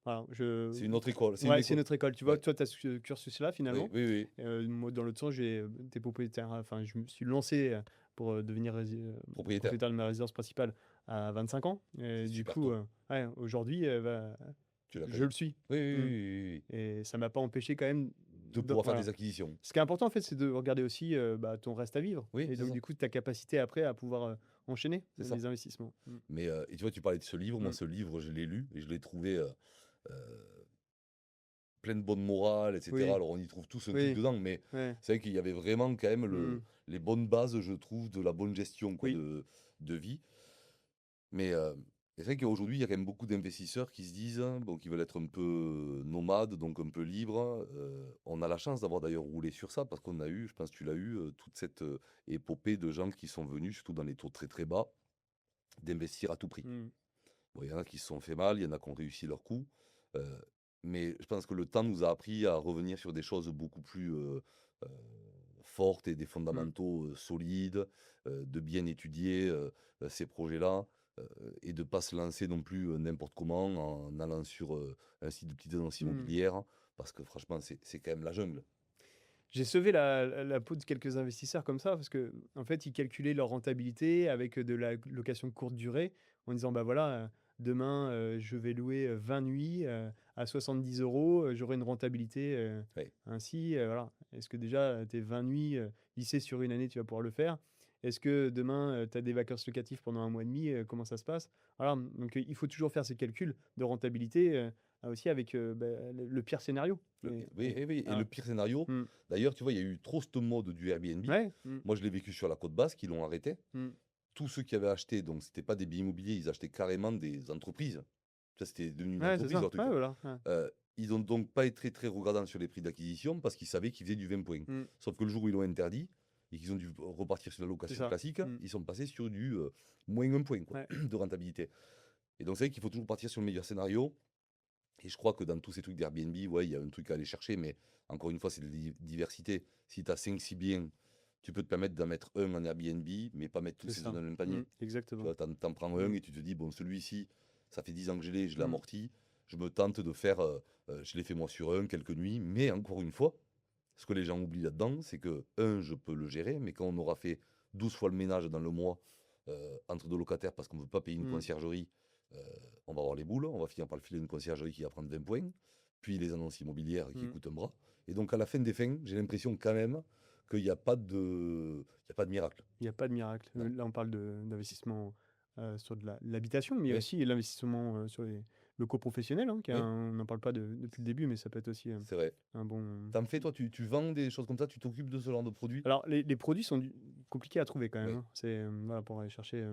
Voilà, C'est une autre école. C'est une ouais, c'est école. notre école. Tu vois, Ouais. toi, tu as ce cursus-là, Oui, finalement. oui, oui. Moi, dans l'autre sens, j'ai été propriétaire, enfin, je me suis lancé, pour, devenir Propriétaire. propriétaire de ma résidence principale à 25 ans et C'est du super coup, tôt. ouais, aujourd'hui, Tu l'as je fait. le suis. Oui, oui, oui, Mmh, oui, oui. et ça m'a pas empêché quand même De de pouvoir faire voilà. des acquisitions. Ce qui est important, en fait, c'est de regarder aussi, bah, ton reste à vivre Oui, et c'est donc ça. du coup, ta capacité après à pouvoir, enchaîner C'est ça. les investissements. Mais et tu vois, tu parlais de ce livre. Moi, Mmh. ce livre, je l'ai lu et je l'ai trouvé plein de bonne morale, etc. Oui, Alors, on y trouve tous un truc oui, dedans, mais ouais. c'est vrai qu'il y avait vraiment quand même Mmh. les bonnes bases, je trouve, de la bonne gestion quoi, Oui. de vie. Mais c'est vrai qu'aujourd'hui, il y a quand même beaucoup d'investisseurs qui se disent, bon, qui veulent être un peu nomades, donc un peu libres. On a la chance d'avoir d'ailleurs roulé sur ça, parce qu'on a eu, je pense que tu l'as eu, toute cette épopée de gens qui sont venus, surtout dans les taux très très bas, d'investir à tout prix. Mmh. Bon, il y en a qui se sont fait mal, il y en a qui ont réussi leur coup. euh, mais je pense que le temps nous a appris à revenir sur des choses beaucoup plus euh, fortes et des Mmh. fondamentaux solides, de bien étudier ces projets-là euh, et de ne pas se lancer non plus n'importe comment en allant sur un site de petites annonces Mmh. immobilières, parce que franchement, c'est quand même la jungle. J'ai sauvé la peau de quelques investisseurs comme ça parce que en fait, ils calculaient leur rentabilité avec, de la location courte durée en disant: «Bah, voilà, demain, je vais louer, 20 nuits, à 70 €, j'aurai une rentabilité, Oui, ainsi», voilà. Est-ce que déjà, tes 20 nuits, lissées sur une année, tu vas pouvoir le faire? Est-ce que demain, tu as des vacances locatives pendant un mois et demi, comment ça se passe? Voilà, donc il faut toujours faire ces calculs de rentabilité, aussi avec, bah, le pire scénario oui, et oui. Et le voilà. pire scénario, Mmh. d'ailleurs, tu vois, il y a eu trop ce mode du Airbnb. Ouais, mmh, Moi, je l'ai vécu sur la côte basque, ils l'ont arrêté. mmh, Tous ceux qui avaient acheté, donc c'était pas des biens immobiliers, ils achetaient carrément des entreprises. Ça, c'était devenu une ouais, c'est entreprise ça. leur truc. Ouais, voilà, ouais, Ils ont donc pas été très très regardants sur les prix d'acquisition parce qu'ils savaient qu'ils faisaient du 20 points. mmh, Sauf que le jour où ils l'ont interdit et qu'ils ont dû repartir sur la c'est location ça. classique, Mmh, ils sont passés sur du moins 1 point quoi, ouais, de rentabilité. Et donc c'est vrai qu'il faut toujours partir sur le meilleur scénario. Et je crois que dans tous ces trucs d'Airbnb, ouais, il y a un truc à aller chercher, mais encore une fois, c'est de la diversité. Si tu as 5-6 biens, tu peux te permettre d'en mettre un en Airbnb, mais pas mettre tous c'est ces œufs ça. dans le même Mmh, panier. Tu exactement. vois, t'en prends un Mmh, et tu te dis, bon, celui-ci, ça fait 10 ans que je l'ai mmh, amorti, je me tente de faire, je l'ai fait moi sur un, quelques nuits, mais encore une fois, ce que les gens oublient là-dedans, c'est que, un, je peux le gérer, mais quand on aura fait 12 fois le ménage dans le mois, entre deux locataires parce qu'on ne veut pas payer une mmh, conciergerie, euh, on va avoir les boules, on va finir par le filer une conciergerie qui va prendre 20 points, puis les annonces immobilières qui mmh. coûtent un bras. Et donc à la fin des fins, j'ai l'impression quand même qu'il n'y a pas de, il y a pas de miracle. Il y a pas de miracle. Non. Là, on parle d'investissement, sur de l'habitation, mais il y a Oui, aussi l'investissement, sur les locaux professionnels, hein, qui est oui, on n'en parle pas depuis le début, mais ça peut être aussi, c'est vrai. un bon. T'en fais toi, tu vends des choses comme ça, tu t'occupes de ce genre de produits? Alors les produits sont compliqués à trouver quand même, Oui, hein. C'est, voilà, pour aller chercher,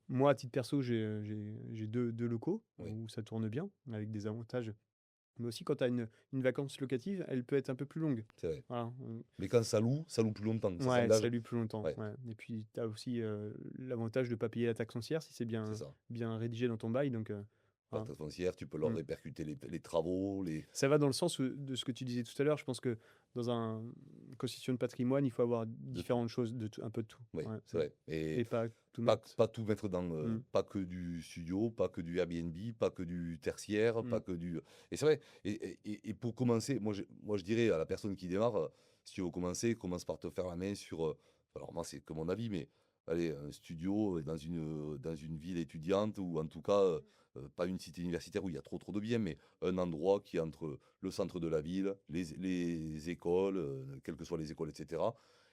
moi, à titre perso, j'ai 2 locaux oui, où ça tourne bien, avec des avantages. Mais aussi quand tu as une vacance locative, elle peut être un peu plus longue. c'est vrai. Voilà, Mais quand ça loue plus longtemps, ça ouais, s'engage. ça lui plus longtemps, Ouais, ouais. Et puis tu as aussi, l'avantage de ne pas payer la taxe foncière si c'est c'est bien ça. bien rédigé dans ton bail, donc La voilà. taxe foncière, tu peux leur Mmh. répercuter les travaux, les... Ça va dans le sens, de ce que tu disais tout à l'heure. Je pense que dans une constitution de patrimoine, il faut avoir de tout. différentes choses, de tout un peu de tout. Oui, Ouais, c'est vrai. Et et pas tout mettre. pas tout mettre dans, Mmh. pas que du studio, pas que du Airbnb, pas que du tertiaire, pas Mmh. que du... Et c'est vrai. Et pour commencer, moi je dirais à la personne qui démarre, si tu veux commencer, commence par te faire la main sur... alors moi c'est que mon avis, mais allez, un studio dans une ville étudiante ou en tout cas, pas une cité universitaire où il y a trop de biens, mais un endroit qui est entre le centre de la ville, les écoles, quelles que soient les écoles, etc.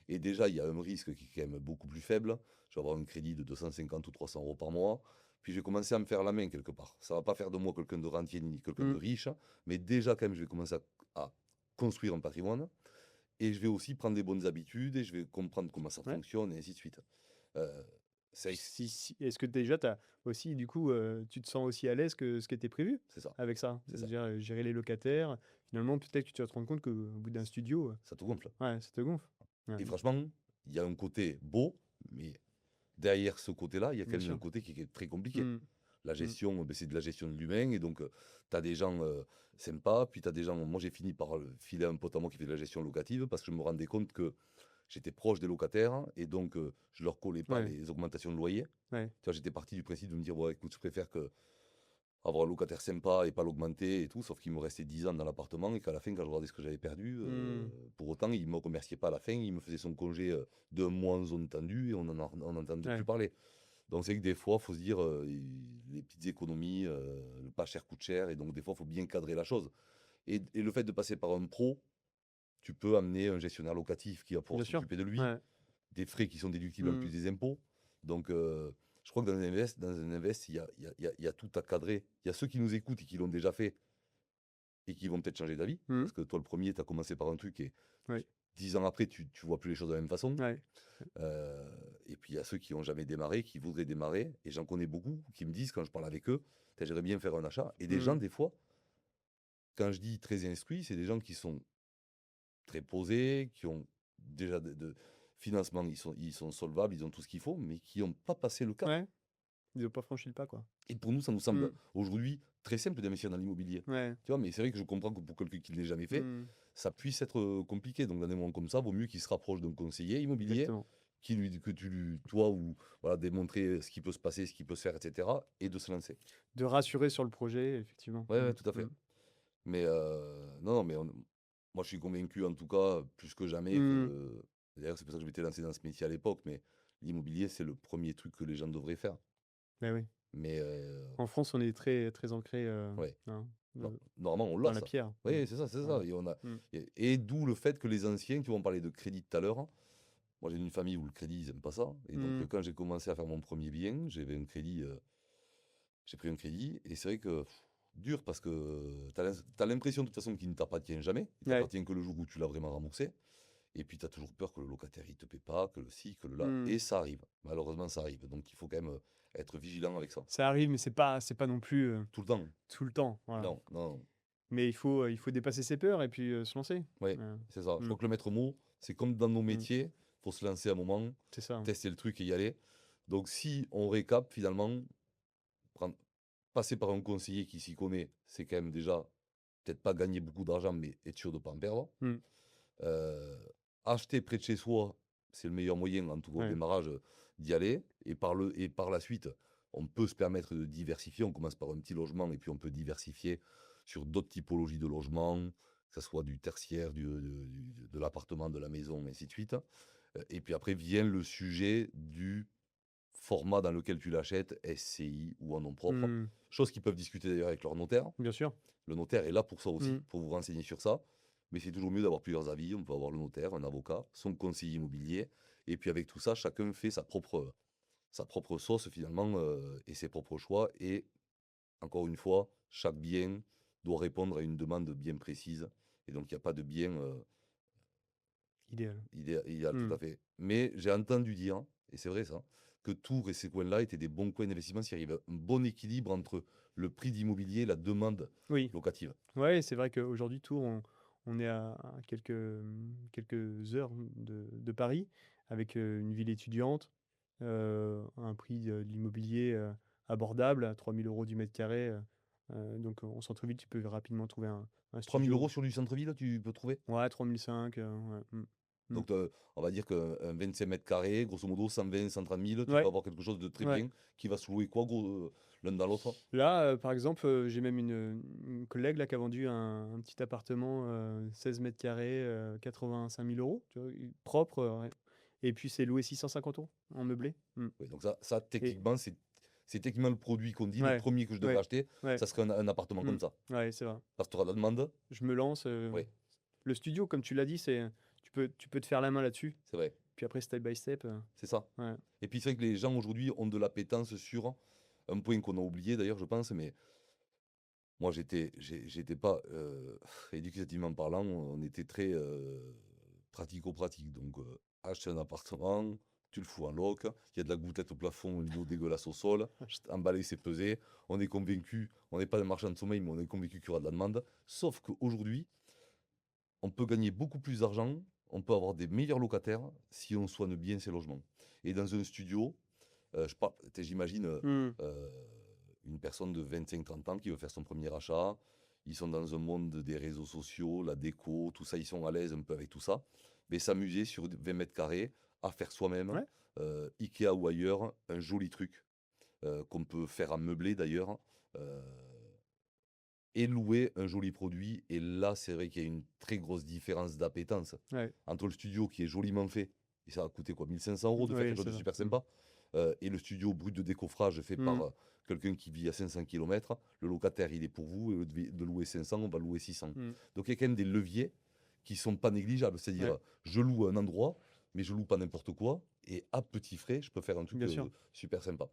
Et déjà, il y a un risque qui est quand même beaucoup plus faible. Je vais avoir un crédit de 250 ou 300 euros par mois. Puis je vais commencer à me faire la main quelque part. Ça va pas faire de moi quelqu'un de rentier ni quelqu'un de Mmh. riche, mais déjà quand même, je vais commencer à construire un patrimoine. Et je vais aussi prendre des bonnes habitudes et je vais comprendre comment ça Ouais. fonctionne et ainsi de suite. Euh, c'est Est-ce que déjà tu as aussi du coup, tu te sens aussi à l'aise que ce qui était prévu c'est ça, avec ça? c'est ça. C'est-à-dire, gérer les locataires, finalement peut-être que tu vas te rendre compte qu'au bout d'un studio, Ça te gonfle. ouais, ça te gonfle. Et Ouais. franchement, il y a un côté beau, mais derrière ce côté-là, il y a Bien quand même un sûr. côté qui est très compliqué. Mmh. La Mmh. gestion, c'est de la gestion de l'humain et donc tu as des gens sympas, puis tu as des gens moi j'ai fini par, filer à un pote à moi qui fait de la gestion locative parce que je me rendais compte que j'étais proche des locataires et donc je leur collais pas Ouais, les augmentations de loyer. ouais. Tu vois, j'étais parti du principe de me dire: «Bon écoute, je préfère que avoir un locataire sympa et pas l'augmenter et tout», sauf qu'il me restait 10 ans dans l'appartement et qu'à la fin, quand je regardais ce que j'avais perdu, Mmh. pour autant, il me remerciait pas à la fin. Il me faisait son congé, d'1 mois en zone tendue et on n'entendait plus Ouais. parler. Donc c'est que des fois, il faut se dire, les petites économies, le pas cher coûte cher et donc des fois, il faut bien cadrer la chose. Et le fait de passer par un pro, tu peux amener un gestionnaire locatif qui va pouvoir Bien sûr. s'occuper de lui, Ouais. des frais qui sont déductibles en plus Mmh. des impôts. Donc, je crois que dans un invest, il y a tout à cadrer. Il y a ceux qui nous écoutent et qui l'ont déjà fait et qui vont peut-être changer d'avis. Mmh. Parce que toi, le premier, tu as commencé par un truc et Oui. 10 ans après, tu vois plus les choses de la même façon. Ouais. Euh, et puis, il y a ceux qui n'ont jamais démarré, qui voudraient démarrer. Et j'en connais beaucoup qui me disent, quand je parle avec eux, putain, j'aimerais bien faire un achat. Et des gens, Mmh. des fois, quand je dis très instruits, c'est des gens qui sont très posés, qui ont déjà de financement, ils sont solvables, ils ont tout ce qu'il faut, mais qui n'ont pas passé le cap. Ouais. Ils ont pas franchi le pas, quoi. Et pour nous, ça nous semble Mmh. aujourd'hui très simple d'investir dans l'immobilier. Ouais. Tu vois, mais c'est vrai que je comprends que pour quelqu'un qui ne l'ait jamais fait, Mmh. ça puisse être compliqué. Donc, dans des moments comme ça, vaut mieux qu'il se rapproche d'un conseiller immobilier, Exactement. que tu lui, toi, ou voilà, démontrer ce qui peut se passer, ce qui peut se faire, etc. Et de se lancer. De rassurer sur le projet, effectivement. Ouais, Mmh. ouais, tout à Mmh. fait. Mais non, non, mais moi, je suis convaincu, en tout cas, plus que jamais, Mmh. que. D'ailleurs, c'est pour ça que je m'étais lancé dans ce métier à l'époque, mais l'immobilier, c'est le premier truc que les gens devraient faire. Bah oui. Mais En France, on est très, très ancré, ouais. hein, Non, normalement, on dans l'a, la ça. pierre. Mmh. Oui, c'est ça, c'est ça. Voilà. Et, Mmh. et d'où le fait que les anciens, tu vois, on parlait de crédit tout à l'heure. Moi, j'ai une famille où le crédit, ils n'aiment pas ça. Et donc, Mmh. quand j'ai commencé à faire mon premier bien, j'avais un crédit, j'ai pris un crédit. Et c'est vrai que dur parce que tu as l'impression de toute façon qu'il ne t'appartient jamais. Il Ouais. t'appartient que le jour où tu l'as vraiment remboursé. Et puis, tu as toujours peur que le locataire, il te paie pas, que le ci, que le là. Mmh. Et ça arrive. Malheureusement, ça arrive. Donc, il faut quand même être vigilant avec ça. Ça arrive, mais c'est pas non plus, Tout le temps. tout le temps, voilà. Non, non. Mais il faut dépasser ses peurs et puis, se lancer. Oui, Heu, c'est ça. Je mmh. crois que le maître mot, c'est comme dans nos Mmh. métiers, faut se lancer à un moment, C'est ça, hein. tester le truc et y aller. Donc si on récap, finalement, prendre, passer par un conseiller qui s'y connaît, c'est quand même déjà peut-être pas gagner beaucoup d'argent, mais être sûr de ne pas en perdre. Mmh. Euh, Acheter près de chez soi, c'est le meilleur moyen, en tout cas au Ouais. démarrage, d'y aller. Et par la suite, on peut se permettre de diversifier. On commence par un petit logement et puis on peut diversifier sur d'autres typologies de logements, que ce soit du tertiaire, de l'appartement, de la maison, et ainsi de suite. Et puis après vient le sujet du format dans lequel tu l'achètes, SCI ou en nom propre. Mmh. Chose qu'ils peuvent discuter d'ailleurs avec leur notaire. Bien sûr. Le notaire est là pour ça aussi, Mmh. pour vous renseigner sur ça. Mais c'est toujours mieux d'avoir plusieurs avis. On peut avoir le notaire, un avocat, son conseiller immobilier. Et puis avec tout ça, chacun fait sa propre sauce finalement et ses propres choix. Et encore une fois, chaque bien doit répondre à une demande bien précise. Et donc il n'y a pas de bien Idéal. idéal tout Mmh. à fait. Mais j'ai entendu dire, et c'est vrai ça, que Tours et ces coins-là étaient des bons coins d'investissement s'il y arrive un bon équilibre entre le prix d'immobilier et la demande Oui. locative. Ouais, c'est vrai qu'aujourd'hui, Tours, on est à quelques, quelques heures de Paris, avec, une ville étudiante, un prix de l'immobilier, abordable, à 3 000 € du mètre carré, donc en centre-ville, tu peux rapidement trouver un 3 000 studio. euros sur du centre-ville, tu peux trouver. Ouais, 3 500, ouais. Mmh. Mmh. Donc, on va dire qu'un 25 mètres carrés, grosso modo, 120, 130 000, tu peux Ouais, avoir quelque chose de très ouais. bien qui va se louer quoi, l'un dans l'autre. Là, par exemple, j'ai même une collègue là qui a vendu un petit appartement, 16 m², 85 000 €, tu vois? Propre, ouais, et puis c'est loué 650 € en meublé. Mmh. Oui, donc ça Et techniquement, c'est techniquement le produit qu'on dit, le ouais, premier que je devrais ouais, acheter, ouais. ça serait un appartement Mmh. comme ça. Ouais, c'est vrai. Parce que tu auras la demande. Je me lance, Oui, le studio comme tu l'as dit, c'est tu peux te faire la main là-dessus, c'est vrai, puis après step by step, c'est ça. ouais. Et puis c'est vrai que les gens aujourd'hui ont de l'appétence sur un point qu'on a oublié d'ailleurs, je pense, mais moi j'étais pas, éducativement parlant, on était très pratico-pratique. Donc acheter un appartement, tu le fous en loc, il y a de la gouttelette au plafond, une eau dégueulasse au sol, emballer c'est pesé, on est convaincu, on n'est pas des marchands de sommeil, mais on est convaincu qu'il y aura de la demande. Sauf qu'aujourd'hui, on peut gagner beaucoup plus d'argent, on peut avoir des meilleurs locataires si on soigne bien ses logements. Et dans un studio, j'imagine Mmh. euh, une personne de 25-30 ans qui veut faire son premier achat. Ils sont dans un monde des réseaux sociaux, la déco, tout ça, ils sont à l'aise un peu avec tout ça. Mais s'amuser sur 20 mètres carrés à faire soi-même, Ouais, Ikea ou ailleurs, un joli truc qu'on peut faire à meubler d'ailleurs. euh, et louer un joli produit. Et là, c'est vrai qu'il y a une très grosse différence d'appétence ouais, entre le studio qui est joliment fait, et ça a coûté quoi, 1500 € de faire oui, quelque chose de c'est ça. super Mmh. sympa, et le studio brut de décoffrage fait par Mmh. quelqu'un qui vit à 500 kilomètres. Le locataire, il est pour vous, et au lieu de louer 500, on va louer 600. Mmh. Donc il y a quand même des leviers qui sont pas négligeables. C'est-à-dire, Ouais, je loue un endroit, mais je loue pas n'importe quoi, et à petit frais, je peux faire un truc bien sûr. super sympa.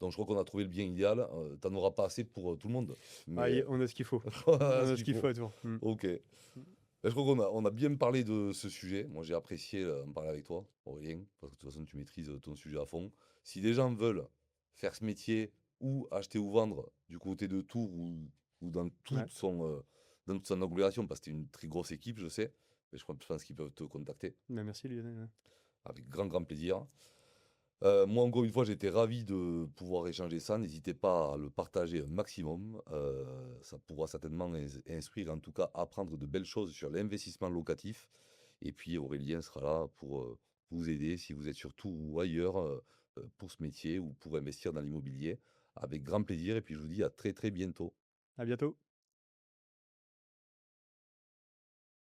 Donc je crois qu'on a trouvé le bien idéal. T'en auras pas assez pour tout le monde, Ah, mais on a ce qu'il faut. voilà On ce a ce qu'il qu'il faut faut. autour. Mmh. Ok. Je crois qu'on a bien parlé de ce sujet. Moi, j'ai apprécié en parler avec toi, Aurélien, parce que de toute façon, tu maîtrises ton sujet à fond. Si des gens veulent faire ce métier ou acheter ou vendre du côté de Tours ou Ouais. dans toute son agglomération, parce que c'est une très grosse équipe, je sais, mais je pense qu'ils peuvent te contacter Bah, merci Lionel, ouais. avec grand, grand plaisir. Moi, encore une fois, j'étais ravi de pouvoir échanger ça. N'hésitez pas à le partager un maximum. Ça pourra certainement instruire, en tout cas, apprendre de belles choses sur l'investissement locatif. Et puis, Aurélien sera là pour vous aider si vous êtes sur Tours ou ailleurs pour ce métier ou pour investir dans l'immobilier. Avec grand plaisir. Et puis, je vous dis à très, très bientôt. À bientôt.